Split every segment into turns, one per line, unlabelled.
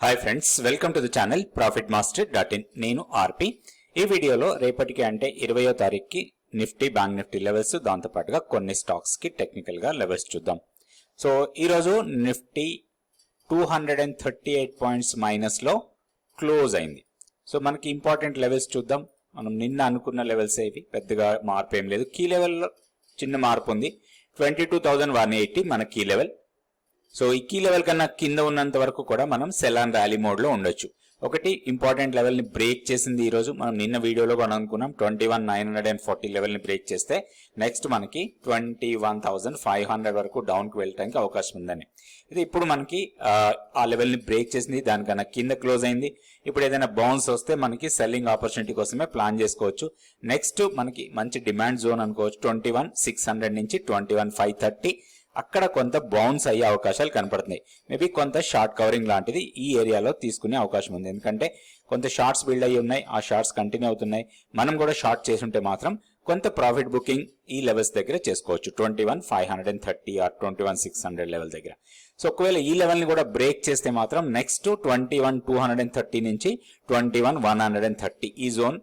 Hi friends, welcome to the channel profitmaster.in. నేను ఆర్పి. ఈ వీడియోలో రేపటికి అంటే 20వ తారీఖుకి నిఫ్టీ బ్యాంక్ నిఫ్టీ లెవెల్స్, దాంతోపాటుగా కొన్ని స్టాక్స్కి టెక్నికల్గా లెవెల్స్ చూద్దాం. సో ఈరోజు నిఫ్టీ 238 పాయింట్స్ మైనస్లో క్లోజ్ అయింది. సో మనకి ఇంపార్టెంట్ లెవెల్స్ చూద్దాం. మనం నిన్న అనుకున్న లెవెల్స్ ఏవి, పెద్దగా మార్పు ఏం లేదు. కీ లెవెల్లో చిన్న మార్పు ఉంది. 22,180 మన కీ లెవెల్. సో ఈ కీ లెవెల్ కన్నా కింద ఉన్నంత వరకు కూడా మనం సెల్ అండ్ ర్యాలీ మోడ్లో ఉండొచ్చు. ఒకటి ఇంపార్టెంట్ లెవెల్ని బ్రేక్ చేసింది ఈరోజు. మనం నిన్న వీడియోలో కూడా అనుకున్నాం 21,940 లెవెల్ని బ్రేక్ చేస్తే నెక్స్ట్ మనకి 21,500 వరకు డౌన్కి వెళ్ళడానికి అవకాశం ఉందని. ఇది ఇప్పుడు మనకి ఆ లెవెల్ని బ్రేక్ చేసింది, దానికన్నా కింద క్లోజ్ అయింది. ఇప్పుడు ఏదైనా బౌన్స్ వస్తే మనకి సెల్లింగ్ ఆపర్చునిటీ కోసమే ప్లాన్ చేసుకోవచ్చు. నెక్స్ట్ మనకి మంచి డిమాండ్ జోన్ అనుకోవచ్చు 21,600 నుంచి 21,530. అక్కడ కొంత బౌన్స్ అయ్యే అవకాశాలు కనపడుతున్నాయి. మేబీ కొంత షార్ట్ కవరింగ్ లాంటిది ఈ ఏరియాలో తీసుకునే అవకాశం ఉంది. ఎందుకంటే కొంత షార్ట్స్ బిల్డ్ అయ్యి ఉన్నాయి, ఆ షార్ట్స్ కంటిన్యూ అవుతున్నాయి. మనం కూడా షార్ట్ చేసుంటే మాత్రం కొంత ప్రాఫిట్ బుకింగ్ ఈ లెవెల్స్ దగ్గర చేసుకోవచ్చు, 21,530 ఆర్ 21,600 లెవెల్ దగ్గర. సో ఒకవేళ ఈ లెవెల్ని కూడా బ్రేక్ చేస్తే మాత్రం నెక్స్ట్ 21,230 నుంచి 21,130 ఈ జోన్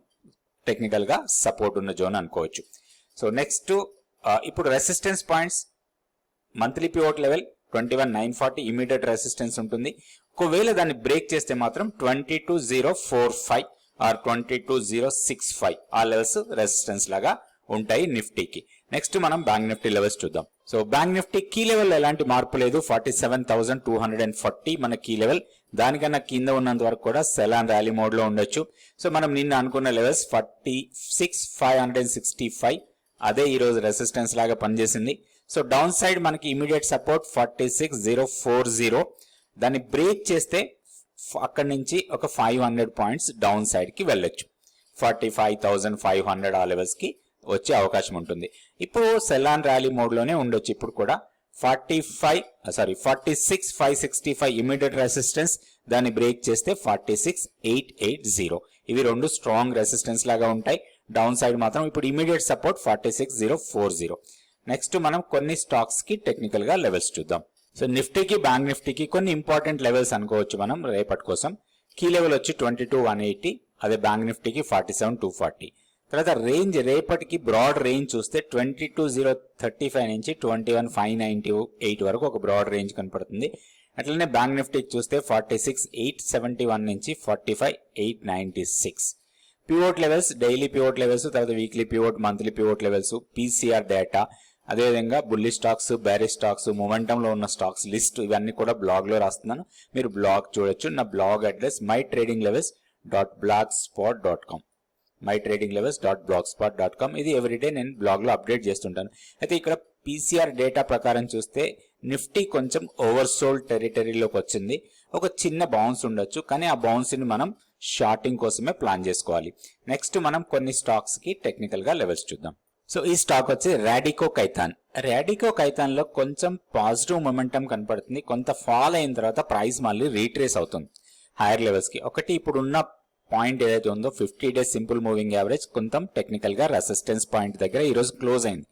టెక్నికల్గా సపోర్ట్ ఉన్న జోన్ అనుకోవచ్చు. సో నెక్స్ట్ ఇప్పుడు resistance points, monthly pivot level 21,940 immediate resistance ఉంటుంది. ఒకవేళ దాన్ని బ్రేక్ చేస్తే మాత్రం 22,045 ఆర్ 22,065 ఆ లెవెల్స్ రెసిస్టెన్స్ లాగా ఉంటాయి నిఫ్టీకి. నెక్స్ట్ మనం బ్యాంక్ నిఫ్టీ లెవెల్స్ చూద్దాం. So bank Nifty key level ఎలాంటి మార్పు లేదు, 47,240 మన కీ లెవెల్. దానికన్నా కింద ఉన్నంత వరకు కూడా సెల్ అండ్ ర్యాలీ మోడ్ లో ఉండొచ్చు. సో మనం నిన్న అనుకున్న లెవెల్స్ 46,565 అదే ఈ రోజు రెసిస్టెన్స్ లాగా పనిచేసింది. సో డౌన్ సైడ్ మనకి ఇమీడియట్ సపోర్ట్ 46,040. దాన్ని బ్రేక్ చేస్తే అక్కడి నుంచి ఒక 500 పాయింట్స్ డౌన్ సైడ్ కి వెళ్ళొచ్చు. 45,500 ఆ లెవెల్స్ కి వచ్చే అవకాశం ఉంటుంది. ఇప్పుడు సెల్ అండ్ ర్యాలీ మోడ్ లోనే ఉండొచ్చు. ఇప్పుడు కూడా 46,565 ఇమీడియట్ రెసిస్టెన్స్, దాన్ని బ్రేక్ చేస్తే 46,880. ఇవి రెండు స్ట్రాంగ్ రెసిస్టెన్స్ లాగా ఉంటాయి. డౌన్ సైడ్ మాత్రం ఇప్పుడు ఇమీడియట్ సపోర్ట్ 46,040. నెక్స్ట్ మనం కొన్ని స్టాక్స్ కి టెక్నికల్ గా లెవెల్స్ చూద్దాం. సో నిఫ్టీకి బ్యాంక్ నిఫ్టీకి కొన్ని ఇంపార్టెంట్ లెవెల్స్ అనుకోవచ్చు మనం రేపటి కోసం. కీ లెవెల్ వచ్చి 22,180, అదే బ్యాంక్ నిఫ్టీకి 47,240. తర్వాత రేంజ్ రేపటికి బ్రాడ్ రేంజ్ చూస్తే 22,035 నుంచి 21,598 వరకు ఒక బ్రాడ్ రేంజ్ కనపడుతుంది. అట్లనే బ్యాంక్ నిఫ్టీకి చూస్తే 46,871 నుంచి 45,896. Pivot levels, daily pivot levels, తర్వాత weekly pivot, monthly pivot levels, PCR data, అదేవిధంగా బుల్లి స్టాక్స్, బ్యారీ స్టాక్స్, మొమెంటంలో ఉన్న స్టాక్స్ లిస్ట్, ఇవన్నీ కూడా బ్లాగ్ లో రాస్తున్నాను. మీరు బ్లాగ్ చూడొచ్చు. నా బ్లాగ్ అడ్రస్ mytradinglevels.blogspot.com, mytradinglevels.blogspot.com. ఇది ఎవ్రీడే నేను బ్లాగ్ లో అప్డేట్ చేస్తుంటాను. అయితే ఇక్కడ పీసీఆర్ డేటా ప్రకారం చూస్తే నిఫ్టీ కొంచెం ఓవర్సోల్డ్ టెరిటరీలోకి వచ్చింది. ఒక చిన్న బౌన్స్ ఉండొచ్చు, కానీ ఆ బౌన్స్ ని మనం షార్టింగ్ కోసమే ప్లాన్ చేసుకోవాలి. నెక్స్ట్ మనం కొన్ని స్టాక్స్ కి టెక్నికల్ గా లెవెల్స్ చూద్దాం. సో ఈ స్టాక్ వచ్చి రాడికో ఖైతాన్. రాడికో ఖైతాన్ లో కొంచెం పాజిటివ్ మొమెంటం కనపడుతుంది. కొంత ఫాల్ అయిన తర్వాత ప్రైస్ మళ్ళీ రీట్రేస్ అవుతుంది హైయర్ లెవెల్స్ కి. ఒకటి ఇప్పుడున్న పాయింట్ ఏదైతే ఉందో 50 డేస్ సింపుల్ మూవింగ్ యావరేజ్ కొంచెం టెక్నికల్ గా రెసిస్టెన్స్ పాయింట్ దగ్గర ఈ రోజు క్లోజ్ అయింది.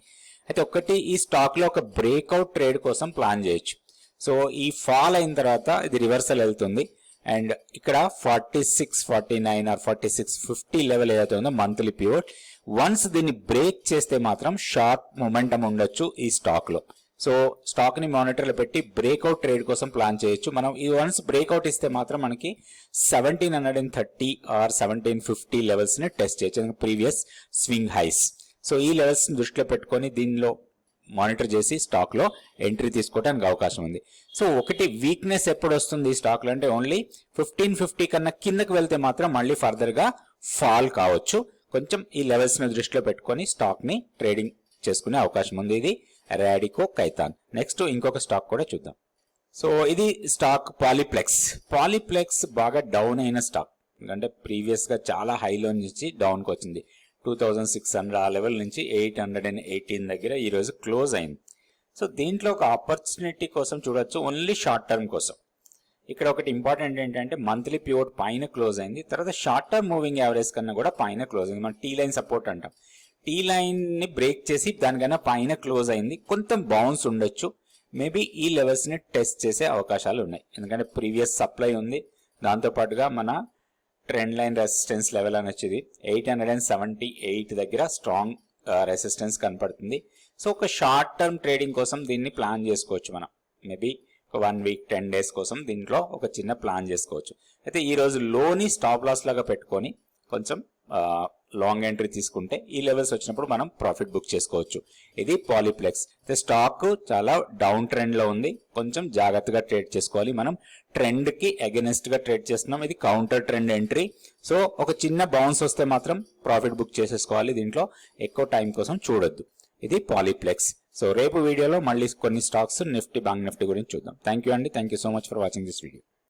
అయితే ఒకటి ఈ స్టాక్ లో ఒక బ్రేక్అవుట్ ట్రేడ్ కోసం ప్లాన్ చేయొచ్చు. సో ఈ ఫాల్ అయిన తర్వాత ఇది రివర్సల్ వెళ్తుంది అండ్ ఇక్కడ 4649 ఆర్ 4650 లెవెల్ ఏదైతే ఉందో మంత్లీ పివోట్, వన్స్ దీన్ని బ్రేక్ చేస్తే మాత్రం షార్ట్ మొమెంటం ఉండొచ్చు ఈ స్టాక్ లో. సో స్టాక్ ని మానిటర్ లో పెట్టి బ్రేక్అవుట్ ట్రేడ్ కోసం ప్లాన్ చేయొచ్చు. మనం ఈ వన్స్ బ్రేక్అవుట్ ఇస్తే మాత్రం మనకి 1730 ఆర్ 1750 లెవెల్స్ ని టెస్ట్ చేయొచ్చు, ప్రీవియస్ స్వింగ్ హైస్. సో ఈ లెవెల్స్ ని దృష్టిలో పెట్టుకొని దీనిలో మానిటర్ చేసి స్టాక్ లో ఎంట్రీ తీసుకోవడానికి అవకాశం ఉంది. సో ఒకటి వీక్నెస్ ఎప్పుడు వస్తుంది ఈ స్టాక్ లో అంటే ఓన్లీ 1550 కన్నా కిందకి వెళ్తే మాత్రం మళ్ళీ ఫర్దర్ గా ఫాల్ కావచ్చు. కొంచెం ఈ లెవెల్స్ ని దృష్టిలో పెట్టుకొని స్టాక్ ని ట్రేడింగ్ చేసుకునే అవకాశం ఉంది. ఇది రాడికో ఖైతాన్. నెక్స్ట్ ఇంకొక స్టాక్ కూడా చూద్దాం. సో ఇది స్టాక్ పాలీప్లెక్స్. పాలీప్లెక్స్ బాగా డౌన్ అయిన స్టాక్, ఎందుకంటే ప్రీవియస్ గా చాలా హైలో నుంచి డౌన్ కి వచ్చింది. 2,600 ఆ లెవెల్ నుంచి 818 దగ్గర ఈ రోజు క్లోజ్ అయింది. సో దీంట్లో ఒక ఆపర్చునిటీ కోసం చూడొచ్చు, ఓన్లీ షార్ట్ టర్మ్ కోసం. ఇక్కడ ఒకటి ఇంపార్టెంట్ ఏంటంటే మంత్లీ పివోట్ పైన క్లోజ్ అయింది, తర్వాత షార్ట్ టర్మ్ మూవింగ్ యావరేజ్ కన్నా కూడా పైన క్లోజ్ అయింది. మనం టీ లైన్ సపోర్ట్ అంటాం. టీ లైన్ ని బ్రేక్ చేసి దానికన్నా పైన క్లోజ్ అయింది. కొంచెం బౌన్స్ ఉండొచ్చు. మేబీ ఈ లెవెల్స్ ని టెస్ట్ చేసే అవకాశాలు ఉన్నాయి, ఎందుకంటే ప్రీవియస్ సప్లై ఉంది. దాంతోపాటుగా మన ట్రెండ్ లైన్ రెసిస్టెన్స్ లెవెల్ అని వచ్చేది 878 దగ్గర స్ట్రాంగ్ రెసిస్టెన్స్ కనపడుతుంది. సో ఒక షార్ట్ టర్మ్ ట్రేడింగ్ కోసం దీన్ని ప్లాన్ చేసుకోవచ్చు. మనం మేబీ ఒక 1 వీక్ 10 డేస్ కోసం దీంట్లో ఒక చిన్న ప్లాన్ చేసుకోవచ్చు. అయితే ఈ రోజు లోని స్టాప్ లాస్ లాగా పెట్టుకొని కొంచెం లాంగ్ ఎంట్రీ తీసుకుంటే ఈ లెవెల్స్ వచ్చినప్పుడు మనం ప్రాఫిట్ బుక్ చేసుకోవచ్చు. ఇది పాలీప్లెక్స్. అయితే స్టాక్ చాలా డౌన్ ట్రెండ్ లో ఉంది, కొంచెం జాగ్రత్తగా ట్రేడ్ చేసుకోవాలి. మనం ట్రెండ్ కి అగెనిస్ట్ గా ట్రేడ్ చేస్తున్నాం. ఇది కౌంటర్ ట్రెండ్ ఎంట్రీ. సో ఒక చిన్న బౌన్స్ వస్తే మాత్రం ప్రాఫిట్ బుక్ చేసేసుకోవాలి. దీంట్లో ఎక్కువ టైం కోసం చూడొద్దు. ఇది పాలీప్లెక్స్. సో రేపు వీడియోలో మళ్ళీ కొన్ని స్టాక్స్ నిఫ్టీ, బ్యాంక్ నిఫ్టీ గురించి చూద్దాం. థ్యాంక్ యూ అండి. Thank you so much for watching this video.